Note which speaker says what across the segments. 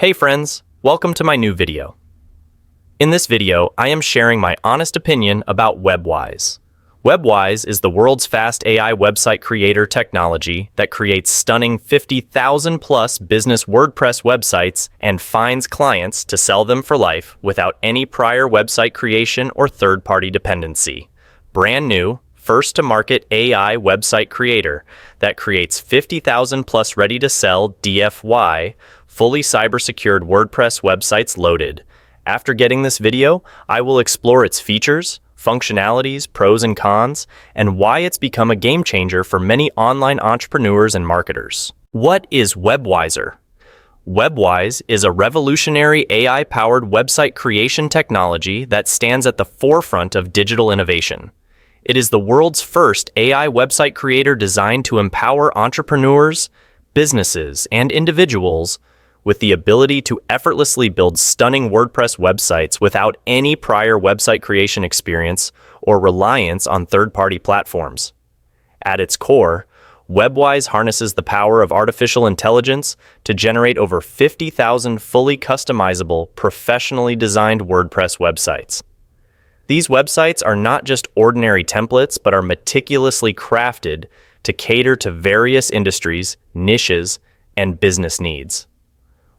Speaker 1: Hey friends, welcome to my new video. In this video, I am sharing my honest opinion about WebWise. WebWise is the world's fast AI website creator technology that creates stunning 50,000 plus business WordPress websites and finds clients to sell them for life without any prior website creation or third-party dependency. Brand new, first-to-market AI website creator that creates 50,000 plus ready-to-sell DFY, fully cyber-secured WordPress websites loaded. After getting this video, I will explore its features, functionalities, pros and cons, and why it's become a game changer for many online entrepreneurs and marketers. What is WebWiser? WebWise is a revolutionary AI-powered website creation technology that stands at the forefront of digital innovation. It is the world's first AI website creator designed to empower entrepreneurs, businesses, and individuals with the ability to effortlessly build stunning WordPress websites without any prior website creation experience or reliance on third-party platforms. At its core, WebWise harnesses the power of artificial intelligence to generate over 50,000 fully customizable, professionally designed WordPress websites. These websites are not just ordinary templates, but are meticulously crafted to cater to various industries, niches, and business needs.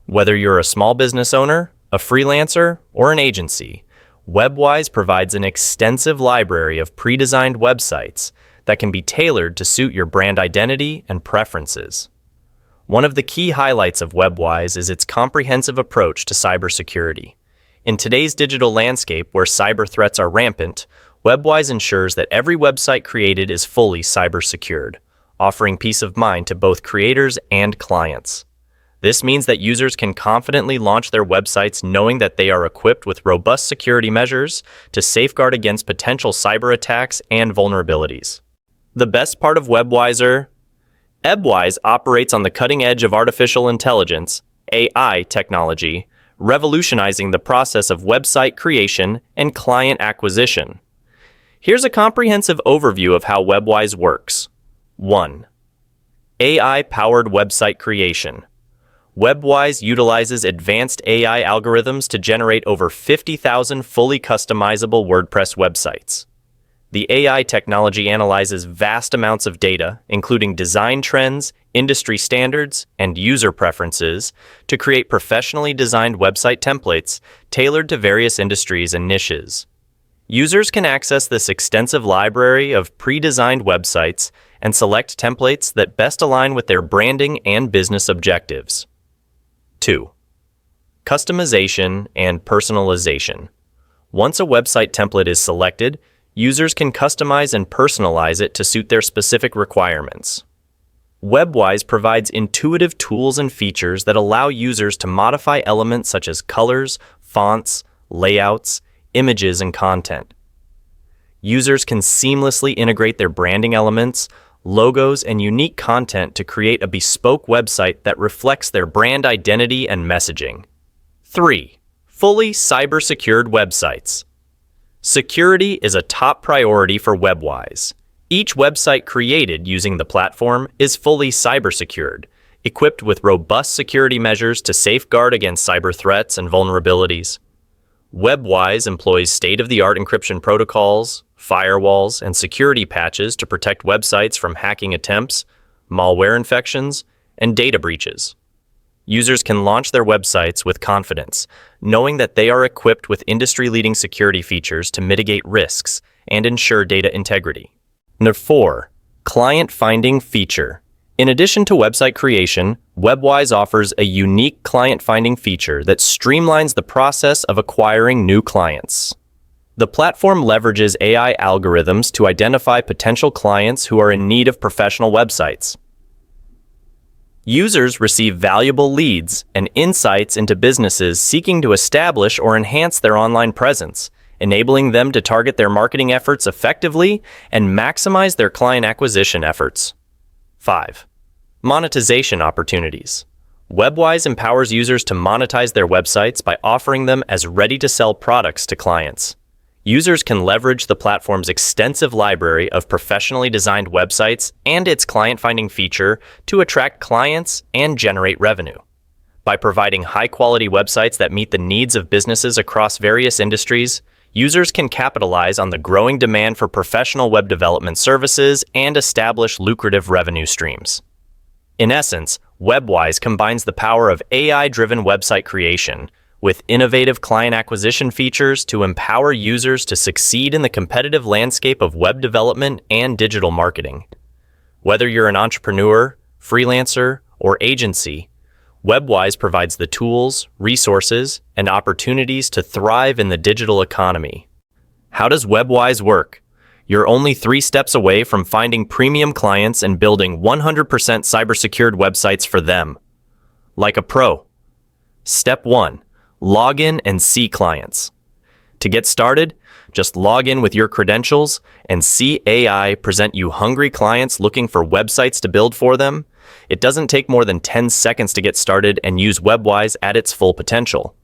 Speaker 1: Whether you're a small business owner, a freelancer, or an agency, WebWise provides an extensive library of pre-designed websites that can be tailored to suit your brand identity and preferences. One of the key highlights of WebWise is its comprehensive approach to cybersecurity. In today's digital landscape where cyber threats are rampant, WebWise ensures that every website created is fully cyber-secured, offering peace of mind to both creators and clients. This means that users can confidently launch their websites knowing that they are equipped with robust security measures to safeguard against potential cyber attacks and vulnerabilities. The best part of WebWiser? WebWise operates on the cutting edge of artificial intelligence, AI technology, revolutionizing the process of website creation and client acquisition. Here's a comprehensive overview of how WebWise works. 1. AI-powered website creation. WebWise utilizes advanced AI algorithms to generate over 50,000 fully customizable WordPress websites. The AI technology analyzes vast amounts of data, including design trends, industry standards, and user preferences, to create professionally designed website templates tailored to various industries and niches. Users can access this extensive library of pre-designed websites and select templates that best align with their branding and business objectives. 2. Customization and personalization. Once a website template is selected, users can customize and personalize it to suit their specific requirements. WebWise provides intuitive tools and features that allow users to modify elements such as colors, fonts, layouts, images, and content. Users can seamlessly integrate their branding elements, logos, and unique content to create a bespoke website that reflects their brand identity and messaging. 3. Fully cyber-secured websites. Security is a top priority for WebWise. Each website created using the platform is fully cyber-secured, equipped with robust security measures to safeguard against cyber threats and vulnerabilities. WebWise employs state-of-the-art encryption protocols, firewalls, and security patches to protect websites from hacking attempts, malware infections, and data breaches. Users can launch their websites with confidence, knowing that they are equipped with industry-leading security features to mitigate risks and ensure data integrity. Number 4. Client Finding Feature. In addition to website creation, WebWise offers a unique client-finding feature that streamlines the process of acquiring new clients. The platform leverages AI algorithms to identify potential clients who are in need of professional websites. Users receive valuable leads and insights into businesses seeking to establish or enhance their online presence, enabling them to target their marketing efforts effectively and maximize their client acquisition efforts. 5. Monetization opportunities. WebWise empowers users to monetize their websites by offering them as ready-to-sell products to clients. Users can leverage the platform's extensive library of professionally designed websites and its client-finding feature to attract clients and generate revenue. By providing high-quality websites that meet the needs of businesses across various industries, users can capitalize on the growing demand for professional web development services and establish lucrative revenue streams. In essence, WebWise combines the power of AI-driven website creation with innovative client acquisition features to empower users to succeed in the competitive landscape of web development and digital marketing. Whether you're an entrepreneur, freelancer, or agency, WebWise provides the tools, resources, and opportunities to thrive in the digital economy. How does WebWise work? You're only 3 steps away from finding premium clients and building 100% cyber-secured websites for them. Like a pro. Step 1. Log in and see clients. To get started, just log in with your credentials and see AI present you hungry clients looking for websites to build for them. It doesn't take more than 10 seconds to get started and use WebWise at its full potential.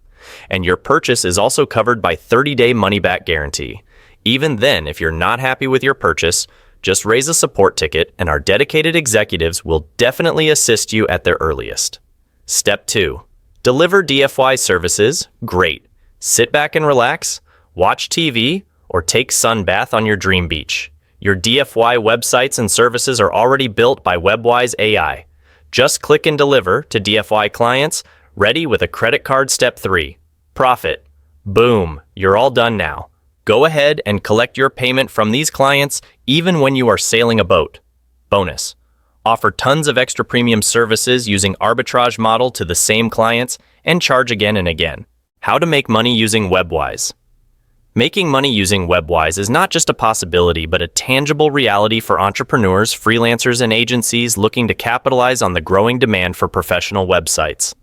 Speaker 1: And your purchase is also covered by 30-day money-back guarantee. Even then, if you're not happy with your purchase, just raise a support ticket and our dedicated executives will definitely assist you at their earliest. Step 2. Deliver DFY services. Great. Sit back and relax, watch TV, or take sun bath on your dream beach. Your DFY websites and services are already built by WebWise AI. Just click and deliver to DFY clients, ready with a credit card. Step 3. Profit. Boom, you're all done now. Go ahead and collect your payment from these clients even when you are sailing a boat. Bonus. Offer tons of extra premium services using arbitrage model to the same clients and charge again and again. How to make money using WebWise. Making money using WebWise is not just a possibility, but a tangible reality for entrepreneurs, freelancers, and agencies looking to capitalize on the growing demand for professional websites.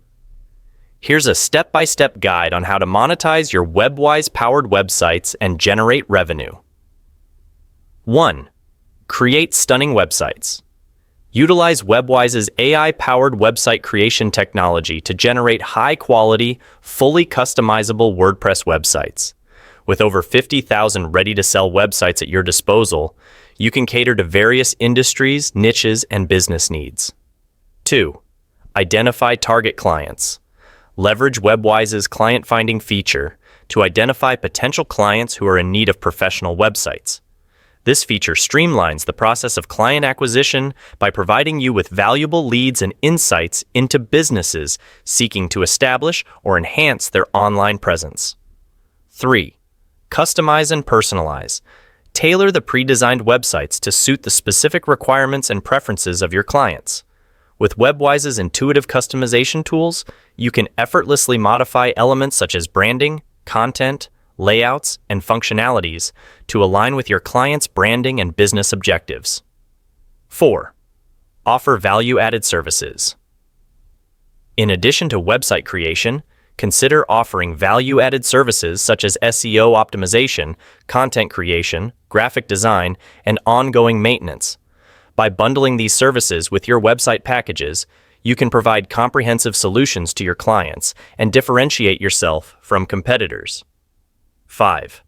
Speaker 1: Here's a step-by-step guide on how to monetize your WebWise-powered websites and generate revenue. 1. Create stunning websites. Utilize WebWise's AI-powered website creation technology to generate high-quality, fully customizable WordPress websites. With over 50,000 ready-to-sell websites at your disposal, you can cater to various industries, niches, and business needs. 2. Identify target clients. Leverage WebWise's client-finding feature to identify potential clients who are in need of professional websites. This feature streamlines the process of client acquisition by providing you with valuable leads and insights into businesses seeking to establish or enhance their online presence. 3. Customize and personalize. Tailor the pre-designed websites to suit the specific requirements and preferences of your clients. With WebWise's intuitive customization tools, you can effortlessly modify elements such as branding, content, layouts, and functionalities to align with your client's branding and business objectives. 4. Offer value-added services. In addition to website creation, consider offering value-added services such as SEO optimization, content creation, graphic design, and ongoing maintenance. By bundling these services with your website packages, you can provide comprehensive solutions to your clients and differentiate yourself from competitors. 5.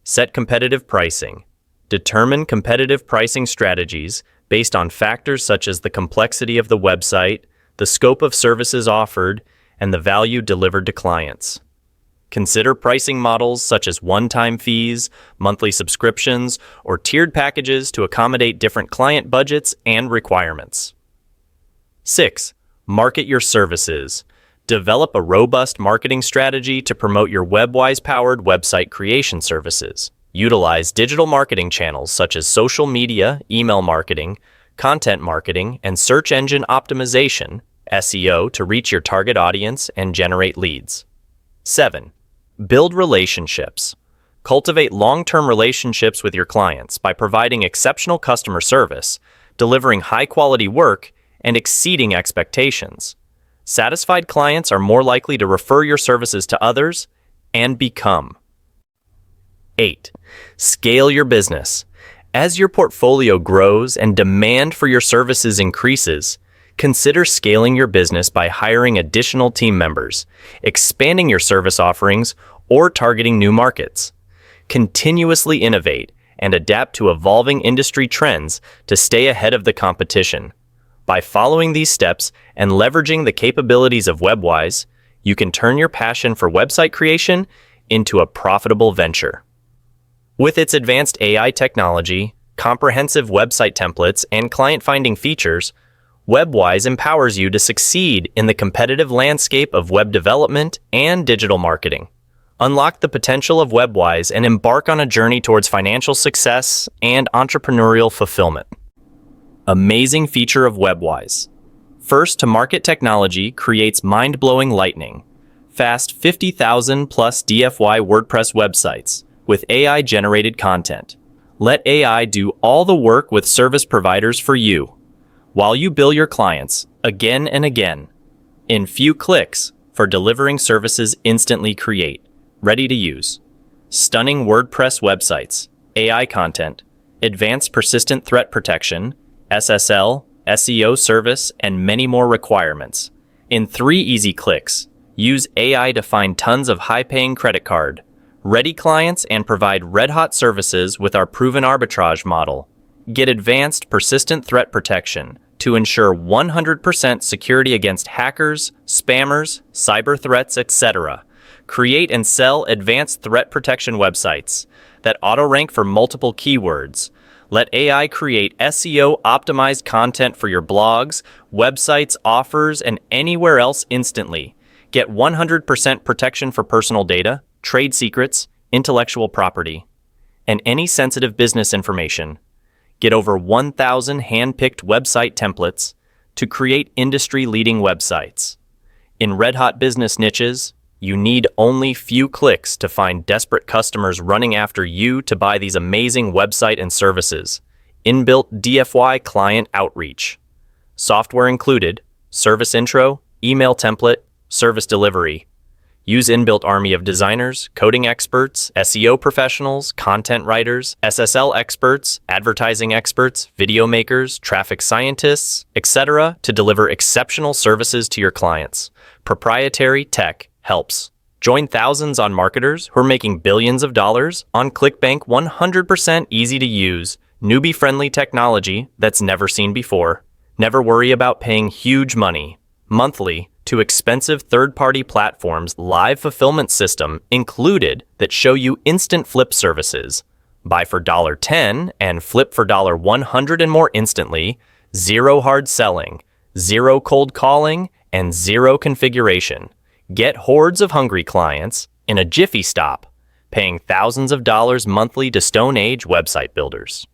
Speaker 1: Set competitive pricing. Determine competitive pricing strategies based on factors such as the complexity of the website, the scope of services offered, and the value delivered to clients. Consider pricing models such as one-time fees, monthly subscriptions, or tiered packages to accommodate different client budgets and requirements. 6. Market your services. Develop a robust marketing strategy to promote your WebWise-powered website creation services. Utilize digital marketing channels such as social media, email marketing, content marketing, and search engine optimization (SEO) to reach your target audience and generate leads. 7. Build relationships. Cultivate long-term relationships with your clients by providing exceptional customer service, delivering high-quality work, and exceeding expectations. Satisfied clients are more likely to refer your services to others and become. 8. Scale your business. As your portfolio grows and demand for your services increases, consider scaling your business by hiring additional team members, expanding your service offerings, or targeting new markets. Continuously innovate and adapt to evolving industry trends to stay ahead of the competition. By following these steps and leveraging the capabilities of WebWise, you can turn your passion for website creation into a profitable venture. With its advanced AI technology, comprehensive website templates, and client-finding features, WebWise empowers you to succeed in the competitive landscape of web development and digital marketing. Unlock the potential of WebWise and embark on a journey towards financial success and entrepreneurial fulfillment. Amazing feature of WebWise. First-to-market technology creates mind-blowing lightning, fast 50,000 plus DFY WordPress websites with AI-generated content. Let AI do all the work with service providers for you, while you bill your clients again and again. In few clicks for delivering services instantly create, ready to use. Stunning WordPress websites, AI content, advanced persistent threat protection, SSL, SEO service, and many more requirements. In 3 easy clicks, use AI to find tons of high-paying credit card, ready clients and provide red-hot services with our proven arbitrage model. Get advanced persistent threat protection to ensure 100% security against hackers, spammers, cyber threats, etc. Create and sell advanced threat protection websites that auto-rank for multiple keywords. Let AI create SEO-optimized content for your blogs, websites, offers, and anywhere else instantly. Get 100% protection for personal data, trade secrets, intellectual property, and any sensitive business information. Get over 1,000 hand-picked website templates to create industry-leading websites. In red-hot business niches, you need only few clicks to find desperate customers running after you to buy these amazing website and services. Inbuilt DFY client outreach. Software included, service intro, email template, service delivery. Use inbuilt army of designers, coding experts, SEO professionals, content writers, SSL experts, advertising experts, video makers, traffic scientists, etc. to deliver exceptional services to your clients. Proprietary tech helps. Join thousands on marketers who are making billions of dollars on ClickBank. 100% easy to use, newbie-friendly technology that's never seen before. Never worry about paying huge money, monthly, to expensive third-party platforms. Live fulfillment system included that show you instant flip services. Buy for $10 and flip for $100 and more instantly. Zero hard selling, zero cold calling, and zero configuration. Get hordes of hungry clients in a jiffy stop, paying thousands of dollars monthly to Stone Age website builders.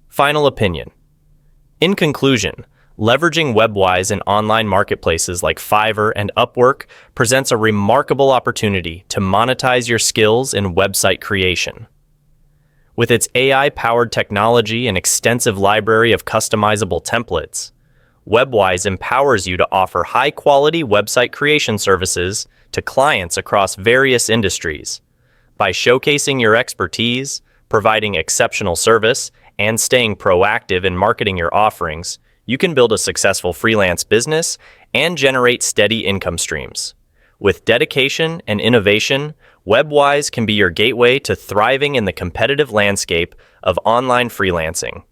Speaker 1: Final opinion. In conclusion, leveraging WebWise in online marketplaces like Fiverr and Upwork presents a remarkable opportunity to monetize your skills in website creation. With its AI-powered technology and extensive library of customizable templates, WebWise empowers you to offer high-quality website creation services to clients across various industries. By showcasing your expertise, providing exceptional service, and staying proactive in marketing your offerings, you can build a successful freelance business and generate steady income streams. With dedication and innovation, WebWise can be your gateway to thriving in the competitive landscape of online freelancing.